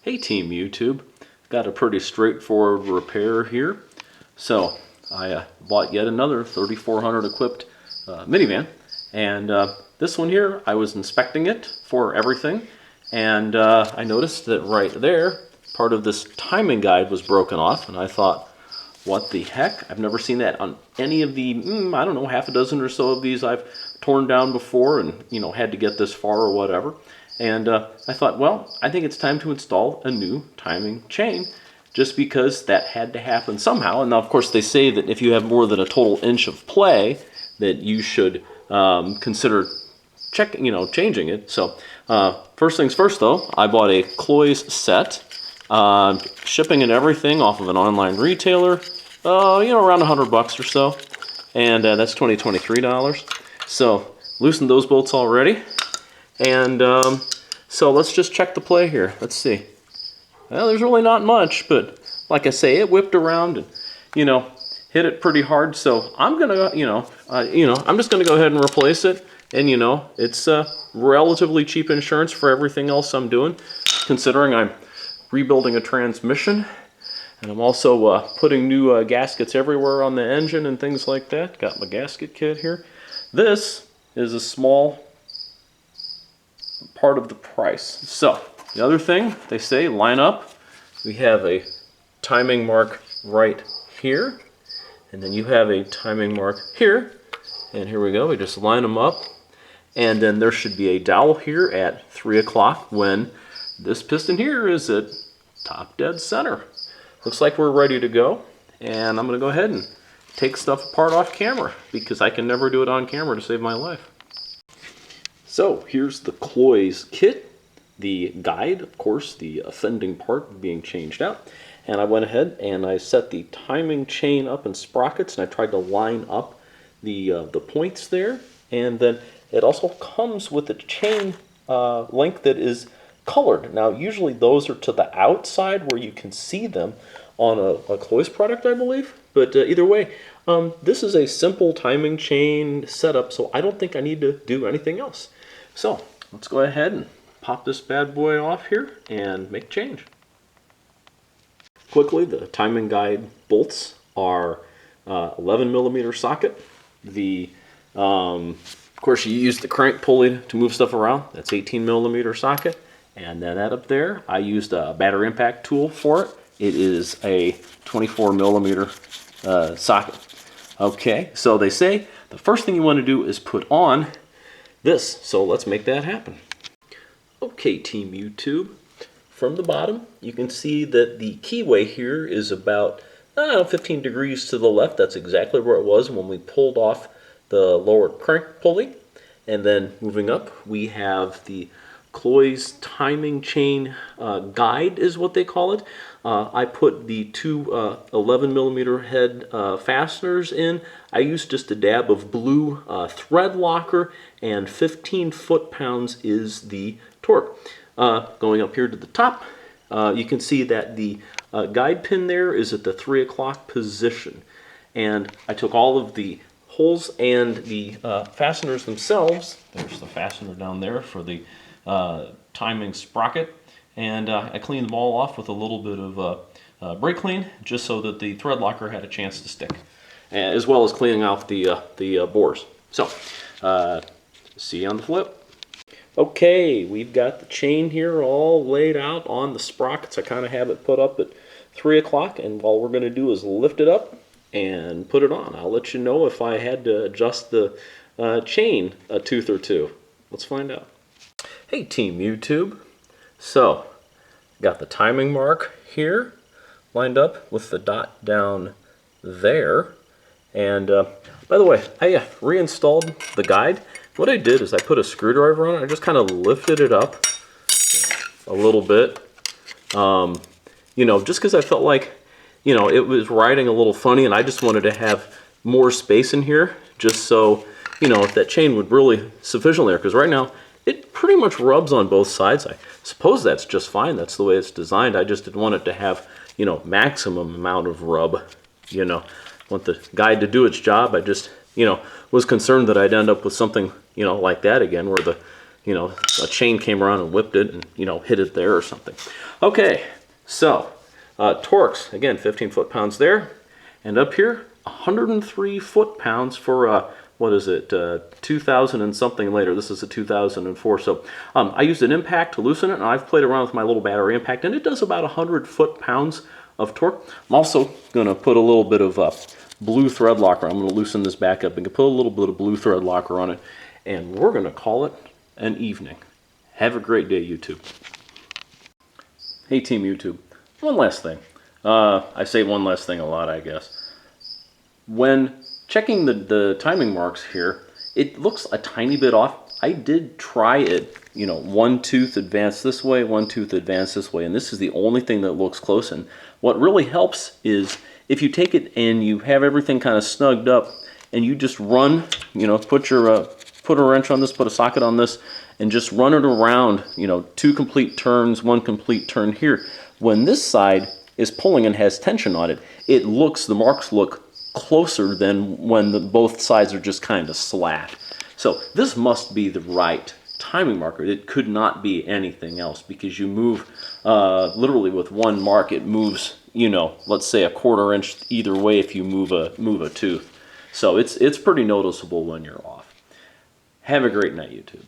Hey Team YouTube, got a pretty straightforward repair here. So I bought yet another 3400 equipped minivan, and this one here, I was inspecting it for everything, and I noticed that right there, part of this timing guide was broken off, and I thought, what the heck? I've never seen that on any of the, I don't know, half a dozen or so of these I've torn down before and, had to get this far or whatever. And I thought, well, I think it's time to install a new timing chain just because that had to happen somehow. And now, of course, they say that if you have more than a total inch of play, that you should consider changing it. So first things first, though, I bought a cloys set, shipping and everything off of an online retailer, around $100 or so, and that's $23. So loosened those bolts already. And so let's just check the play here. Let's see. Well, there's really not much, but like I say, it whipped around and, hit it pretty hard. So I'm gonna, I'm just gonna go ahead and replace it. And it's relatively cheap insurance for everything else I'm doing, considering I'm rebuilding a transmission, and I'm also putting new gaskets everywhere on the engine and things like that. Got my gasket kit here. This is a small part of the price. So the other thing they say, line up. We have a timing mark right here, and then you have a timing mark here, and here we go. We just line them up, and then there should be a dowel here at 3 o'clock when this piston here is at top dead center. Looks like we're ready to go, and I'm going to go ahead and take stuff apart off camera because I can never do it on camera to save my life. So here's the cloys kit, the guide, of course, the offending part being changed out. And I went ahead and I set the timing chain up in sprockets, and I tried to line up the points there. And then it also comes with a chain length that is colored. Now usually those are to the outside where you can see them on a cloys product, I believe. But either way, this is a simple timing chain setup, so I don't think I need to do anything else. So let's go ahead and pop this bad boy off here and make a change. Quickly, the timing guide bolts are 11mm socket. Of course, you use the crank pulley to move stuff around. That's 18mm socket. And then that up there, I used a battery impact tool for it. It is a 24mm socket. Okay, so they say the first thing you want to do is put on this, so let's make that happen. Okay, Team YouTube, from the bottom you can see that the keyway here is about 15 degrees to the left. That's exactly where it was when we pulled off the lower crank pulley. And then moving up, we have the cloys timing chain guide is what they call it. I put the two 11mm head fasteners in. I used just a dab of blue thread locker, and 15 foot-pounds is the torque. Going up here to the top, you can see that the guide pin there is at the 3 o'clock position. And I took all of the holes and the fasteners themselves. There's the fastener down there for the timing sprocket, and I cleaned them all off with a little bit of brake clean, just so that the thread locker had a chance to stick, as well as cleaning out the bores. So see you on the flip. Okay, we've got the chain here all laid out on the sprockets. I kind of have it put up at 3 o'clock, and all we're going to do is lift it up and put it on. I'll let you know if I had to adjust the chain a tooth or two. Let's find out. Hey Team YouTube, so got the timing mark here lined up with the dot down there, and by the way, I reinstalled the guide. What I did is I put a screwdriver on it. I just kind of lifted it up a little bit, just because I felt like it was riding a little funny, and I just wanted to have more space in here, just so if that chain would really sufficiently there, because right now it pretty much rubs on both sides. I suppose that's just fine. That's the way it's designed. I just didn't want it to have, maximum amount of rub. Want the guide to do its job. I just, was concerned that I'd end up with something, like that again, where the, you know, a chain came around and whipped it and, you know, hit it there or something. Okay, so torques, again, 15 foot-pounds there. And up here, 103 foot-pounds for, what is it, 2000 and something later. This is a 2004. So I used an impact to loosen it, and I've played around with my little battery impact, and it does about 100 foot-pounds of torque. I'm also going to put a little bit of blue thread locker. I'm going to loosen this back up and put a little bit of blue thread locker on it, and we're going to call it an evening. Have a great day, YouTube. Hey, Team YouTube. One last thing. I say one last thing a lot, I guess. When checking the timing marks here, it looks a tiny bit off. I did try it, you know, one tooth advanced this way, one tooth advanced this way, and this is the only thing that looks close. And what really helps is if you take it and you have everything kind of snugged up and you just run, you know, put a wrench on this, put a socket on this, and just run it around, you know, 2 complete turns, 1 complete turn here. When this side is pulling and has tension on it, the marks look closer than when both sides are just kind of slack. So this must be the right timing marker. It could not be anything else, because you move literally with one mark, it moves, you know, let's say a 1/4 inch either way if you move a tooth. So it's pretty noticeable when you're off. Have a great night, YouTube.